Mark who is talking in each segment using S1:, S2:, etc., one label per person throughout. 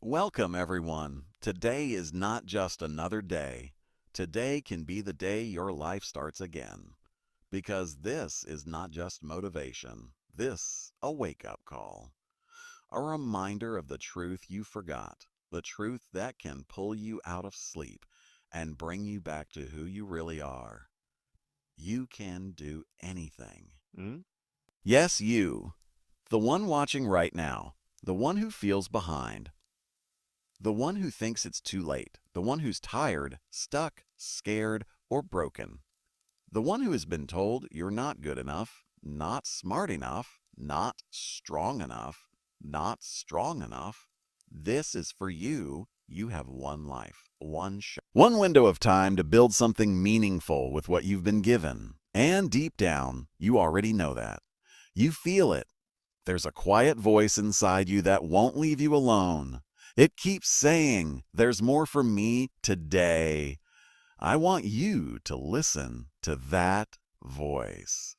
S1: Welcome, everyone. Today is not just another day. Today can be the day your life starts again. Because this is not just motivation. This a wake-up call. A reminder of the truth you forgot. The truth that can pull you out of sleep and bring you back to who you really are. You can do anything. Yes, you. The one watching right now. The one who feels behind. The one who thinks it's too late, the one who's tired, stuck, scared, or broken. The one who has been told you're not good enough, not smart enough, not strong enough, not strong enough. This is for you. You have one life, one shot, one window of time to build something meaningful with what you've been given. And deep down, you already know that. You feel it. There's a quiet voice inside you that won't leave you alone. It keeps saying, there's more for me today. I want you to listen to that voice.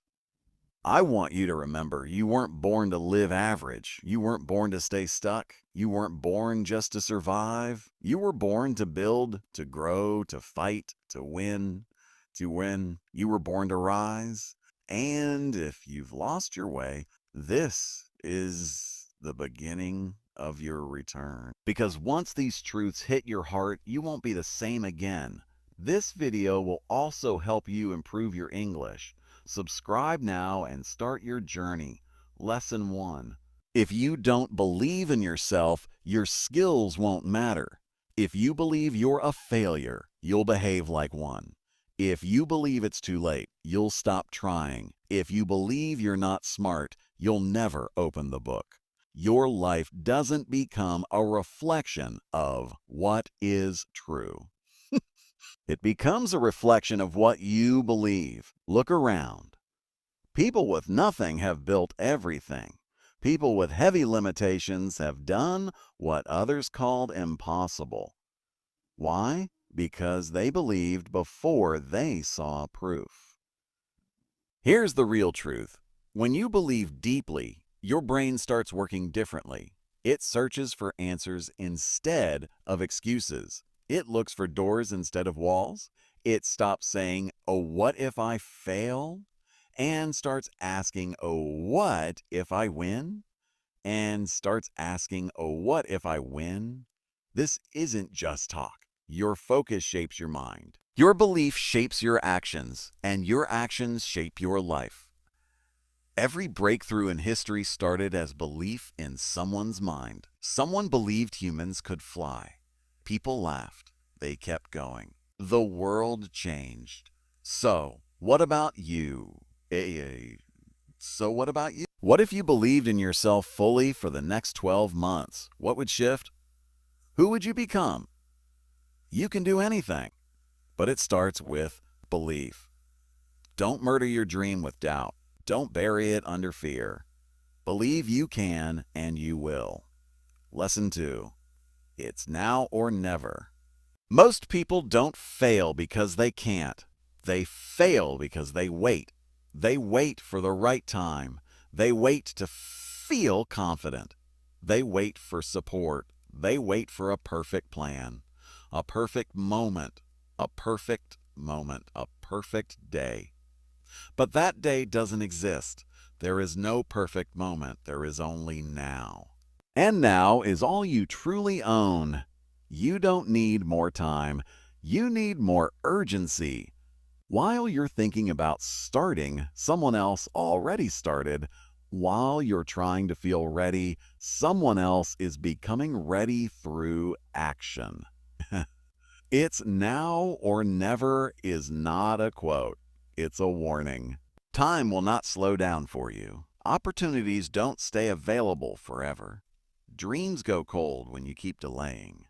S1: I want you to remember you weren't born to live average. You weren't born to stay stuck. You weren't born just to survive. You were born to build, to grow, to fight, to win. To win. You were born to rise. And if you've lost your way, this is the beginning of your return. Because once these truths hit your heart, you won't be the same again. This video will also help you improve your English. Subscribe now and start your journey. Lesson 1. If you don't believe in yourself, your skills won't matter. If you believe you're a failure, you'll behave like one. If you believe it's too late, you'll stop trying. If you believe you're not smart, you'll never open the book. Your life doesn't become a reflection of what is true. It becomes a reflection of what you believe. Look around. People with nothing have built everything. People with heavy limitations have done what others called impossible. Why? Because they believed before they saw proof. Here's the real truth. When you believe deeply, your brain starts working differently. It searches for answers instead of excuses. It looks for doors instead of walls. It stops saying, "Oh, what if I fail?" and starts asking, "Oh, what if I win?" and starts asking, "Oh, what if I win?" This isn't just talk. Your focus shapes your mind. Your belief shapes your actions, and your actions shape your life. Every breakthrough in history started as belief in someone's mind. Someone believed humans could fly. People laughed. They kept going. The world changed. So, what about you? What about you? What if you believed in yourself fully for the next 12 months? What would shift? Who would you become? You can do anything, but it starts with belief. Don't murder your dream with doubt. Don't bury it under fear. Believe you can and you will. Lesson 2. It's now or never. Most people don't fail because they can't. They fail because they wait. They wait for the right time. They wait to feel confident. They wait for support. They wait for a perfect plan, a perfect moment, a perfect moment, a perfect day. But that day doesn't exist. There is no perfect moment. There is only now. And now is all you truly own. You don't need more time. You need more urgency. While you're thinking about starting, someone else already started. While you're trying to feel ready, someone else is becoming ready through action. It's now or never is not a quote. It's a warning. Time will not slow down for you. Opportunities don't stay available forever. Dreams go cold when you keep delaying.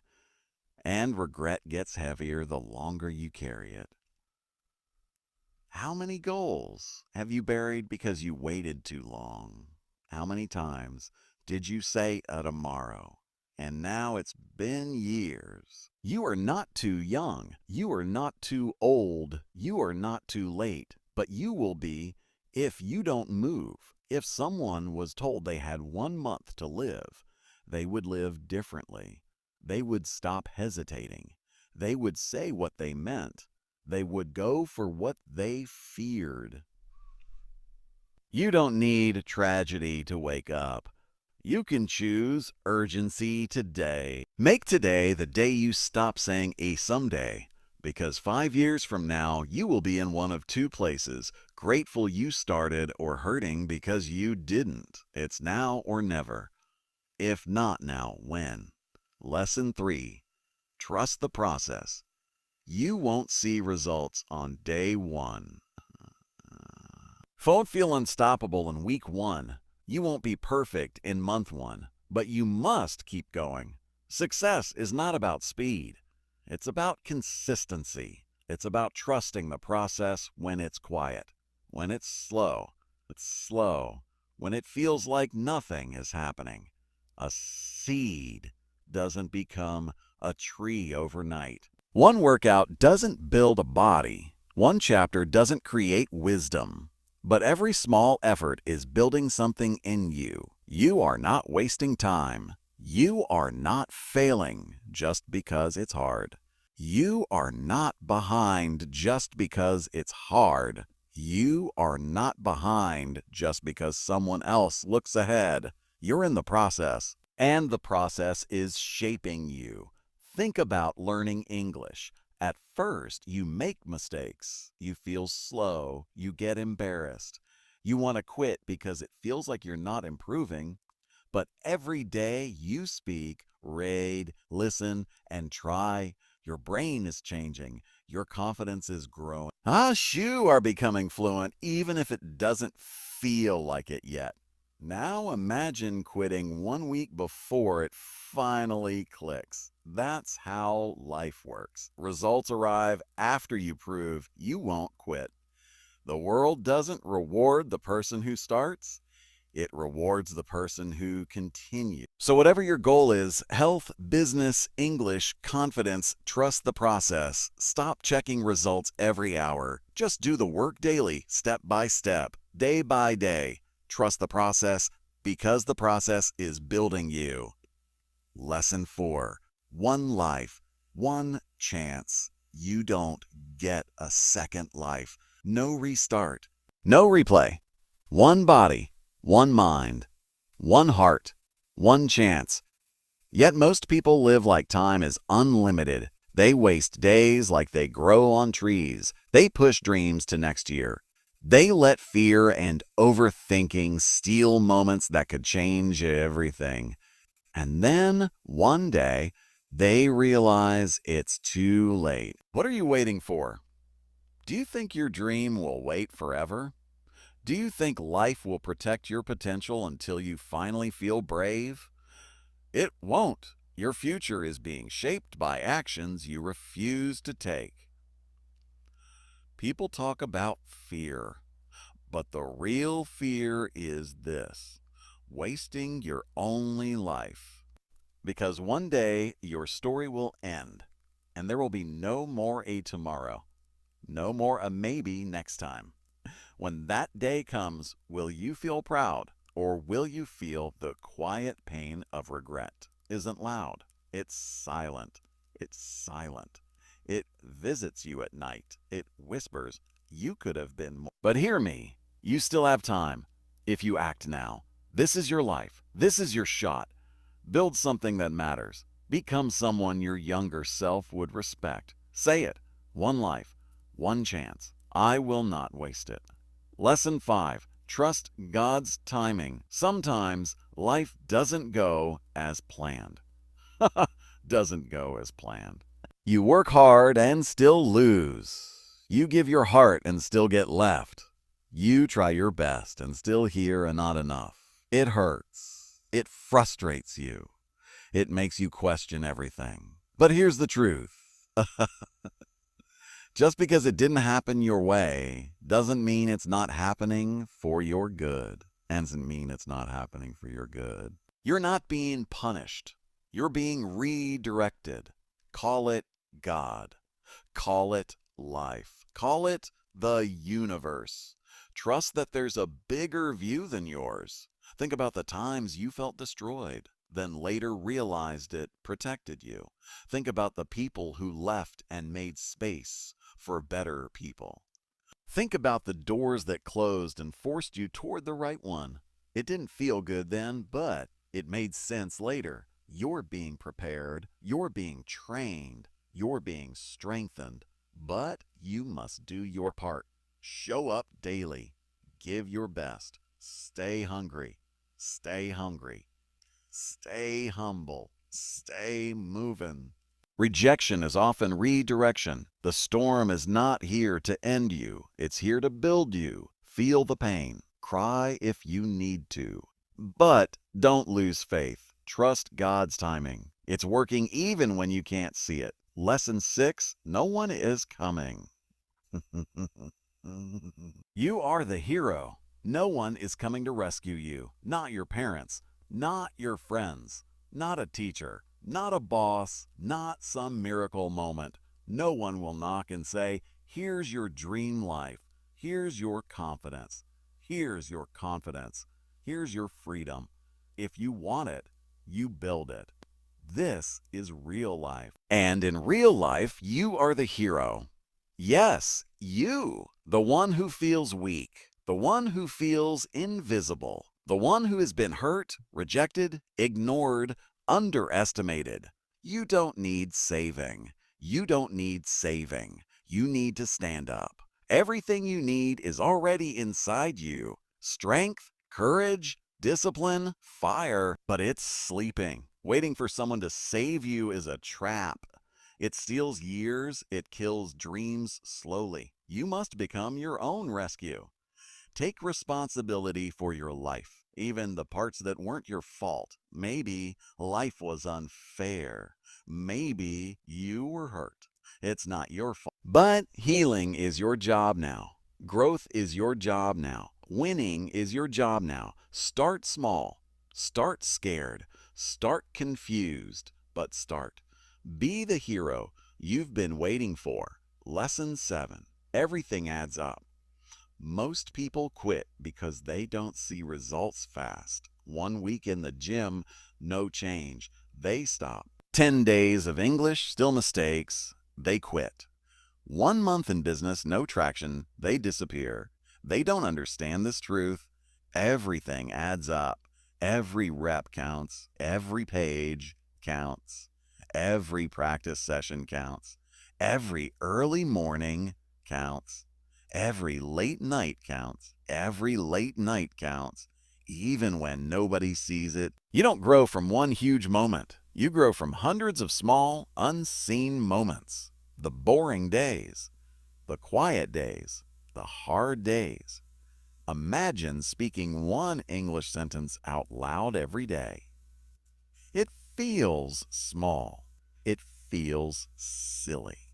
S1: And regret gets heavier the longer you carry it. How many goals have you buried because you waited too long? How many times did you say tomorrow? And now it's been years. You are not too young. You are not too old. You are not too late. But you will be if you don't move. If someone was told they had 1 month to live, they would live differently. They would stop hesitating. They would say what they meant. They would go for what they feared. You don't need tragedy to wake up. You can choose urgency today. Make today the day you stop saying a someday, because 5 years from now, you will be in one of two places, grateful you started or hurting because you didn't. It's now or never. If not now, when? Lesson 3. Trust the process. You won't see results on day 1. Won't feel unstoppable in week 1. You won't be perfect in month 1, but you must keep going. Success is not about speed. It's about consistency. It's about trusting the process when it's quiet, when it's slow. It's slow, when it feels like nothing is happening. A seed doesn't become a tree overnight. One workout doesn't build a body. One chapter doesn't create wisdom. But every small effort is building something in you. You are not wasting time. You are not failing just because it's hard. You are not behind just because it's hard. You are not behind just because someone else looks ahead. You're in the process, and the process is shaping you. Think about learning English. At first, you make mistakes. You feel slow. You get embarrassed. You want to quit because it feels like you're not improving. But every day you speak, read, listen, and try, your brain is changing. Your confidence is growing. You are becoming fluent even if it doesn't feel like it yet. Now imagine quitting 1 week before it finally clicks. That's how life works. Results arrive after you prove you won't quit. The world doesn't reward the person who starts. It rewards the person who continues. So whatever your goal is, health, business, English, confidence, trust the process. Stop checking results every hour. Just do the work daily, step by step, day by day. Trust the process because the process is building you. Lesson 4. One life, one chance. You don't get a second life. No restart. No replay. One body, one mind, one heart, one chance. Yet most people live like time is unlimited. They waste days like they grow on trees. They push dreams to next year. They let fear and overthinking steal moments that could change everything. And then, one day, they realize it's too late. What are you waiting for? Do you think your dream will wait forever? Do you think life will protect your potential until you finally feel brave? It won't. Your future is being shaped by actions you refuse to take. People talk about fear, but the real fear is this: wasting your only life. Because one day your story will end, and there will be no more a tomorrow, no more a maybe next time. When that day comes, will you feel proud, or will you feel the quiet pain of regret? Isn't loud. It's silent. It's silent. It visits you at night. It whispers, you could have been more. But hear me, you still have time if you act now. This is your life. This is your shot. Build something that matters. Become someone your younger self would respect. Say it. One life, one chance. I will not waste it. Lesson 5. Trust God's timing. Sometimes life doesn't go as planned. Doesn't go as planned. You work hard and still lose. You give your heart and still get left. You try your best and still hear a not enough. It hurts. It frustrates you. It makes you question everything. But here's the truth. Just because it didn't happen your way doesn't mean it's not happening for your good. Doesn't mean it's not happening for your good. You're not being punished. You're being redirected. Call it God. Call it life. Call it the universe. Trust that there's a bigger view than yours. Think about the times you felt destroyed, then later realized it protected you. Think about the people who left and made space for better people. Think about the doors that closed and forced you toward the right one. It didn't feel good then, but it made sense later. You're being prepared, you're being trained, you're being strengthened. But you must do your part. Show up daily. Give your best. Stay hungry. Stay hungry. Stay humble. Stay moving. Rejection is often redirection. The storm is not here to end you. It's here to build you. Feel the pain. Cry if you need to. But don't lose faith. Trust God's timing. It's working even when you can't see it. Lesson 6, no one is coming. You are the hero. No one is coming to rescue you. Not your parents, not your friends, not a teacher, not a boss, not some miracle moment. No one will knock and say, "Here's your dream life. Here's your confidence. Here's your confidence. Here's your freedom." If you want it, you build it. This is real life. And in real life, you are the hero. Yes, you, the one who feels weak, the one who feels invisible, the one who has been hurt, rejected, ignored, underestimated. You don't need saving. You don't need saving. You need to stand up. Everything you need is already inside you. Strength, courage, discipline, fire, but it's sleeping. Waiting for someone to save you is a trap. It steals years, it kills dreams slowly. You must become your own rescue. Take responsibility for your life, even the parts that weren't your fault. Maybe life was unfair. Maybe you were hurt. It's not your fault. But healing is your job now. Growth is your job now. Winning is your job now. Start small. Start scared. Start confused, but start. Be the hero you've been waiting for. Lesson 7. Everything adds up. Most people quit because they don't see results fast. 1 week in the gym, no change. They stop. 10 days of English, still mistakes. They quit. 1 month in business, no traction. They disappear. They don't understand this truth. Everything adds up. Every rep counts. Every page counts. Every practice session counts. Every early morning counts. Every late night counts. Every late night counts. Even when nobody sees it. You don't grow from one huge moment. You grow from hundreds of small, unseen moments. The boring days. The quiet days. The hard days. Imagine speaking one English sentence out loud every day. It feels small. It feels silly.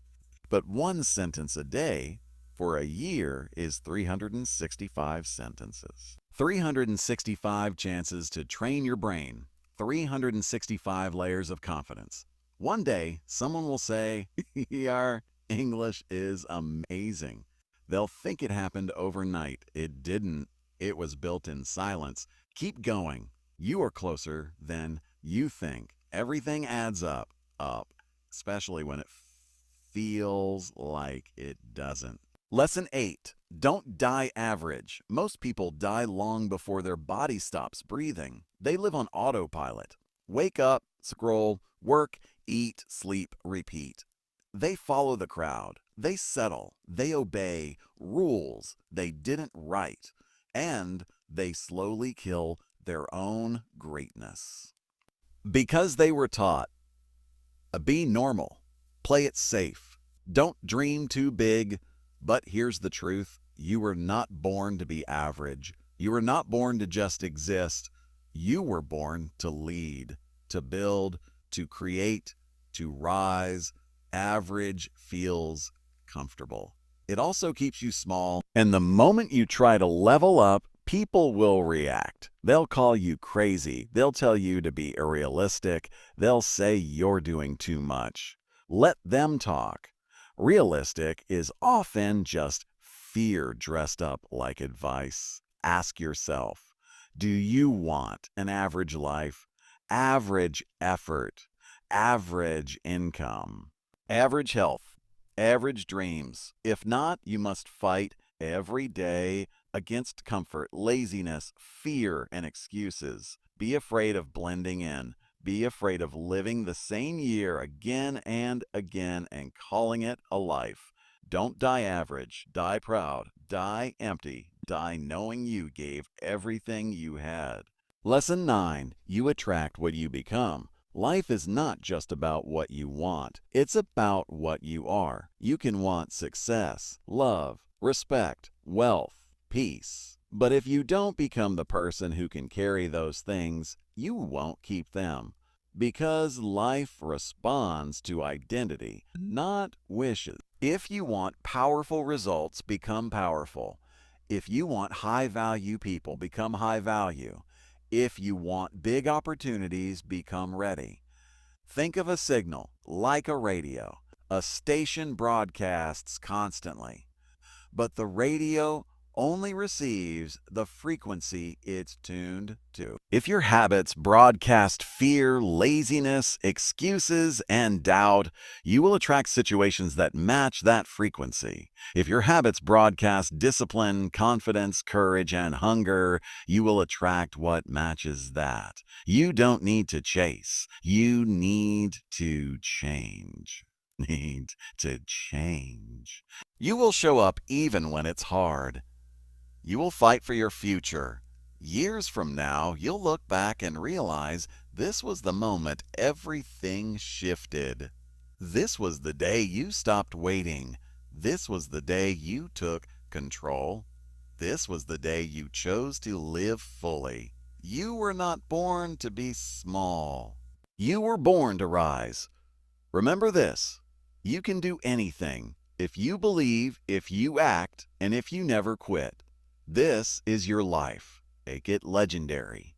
S1: But one sentence a day for a year is 365 sentences. 365 chances to train your brain. 365 layers of confidence. One day, someone will say, "Your English is amazing." They'll think it happened overnight. It didn't. It was built in silence. Keep going. You are closer than you think. Everything adds up, especially when it feels like it doesn't. Lesson 8. Don't die average. Most people die long before their body stops breathing. They live on autopilot. Wake up, scroll, work, eat, sleep, repeat. They follow the crowd. They settle. They obey rules they didn't write. And they slowly kill their own greatness. Because they were taught, be normal. Play it safe. Don't dream too big. But here's the truth. You were not born to be average. You were not born to just exist. You were born to lead, to build, to create, to rise. Average feels comfortable. It also keeps you small. And the moment you try to level up, people will react. They'll call you crazy. They'll tell you to be unrealistic. They'll say you're doing too much. Let them talk. Realistic is often just fear dressed up like advice. Ask yourself, do you want an average life? average effort, average income, average health, average dreams. If not, you must fight every day against comfort, laziness, fear, and excuses. Be afraid of blending in. Be afraid of living the same year again and again and calling it a life. Don't die average, die proud, die empty, die knowing you gave everything you had. Lesson 9. You attract what you become. Life is not just about what you want. It's about what you are. You can want success, love, respect, wealth, peace. But if you don't become the person who can carry those things, you won't keep them. Because life responds to identity, not wishes. If you want powerful results, become powerful. If you want high-value people, become high-value. If you want big opportunities, become ready. Think of a signal like a radio. A station broadcasts constantly, but the radio only receives the frequency it's tuned to. If your habits broadcast fear, laziness, excuses, and doubt, you will attract situations that match that frequency. If your habits broadcast discipline, confidence, courage, and hunger, you will attract what matches that. You don't need to chase. You need to change. Need to change. You will show up even when it's hard. You will fight for your future. Years from now, you'll look back and realize this was the moment everything shifted. This was the day you stopped waiting. This was the day you took control. This was the day you chose to live fully. You were not born to be small. You were born to rise. Remember this: you can do anything if you believe, if you act, and if you never quit. This is your life. Make it legendary.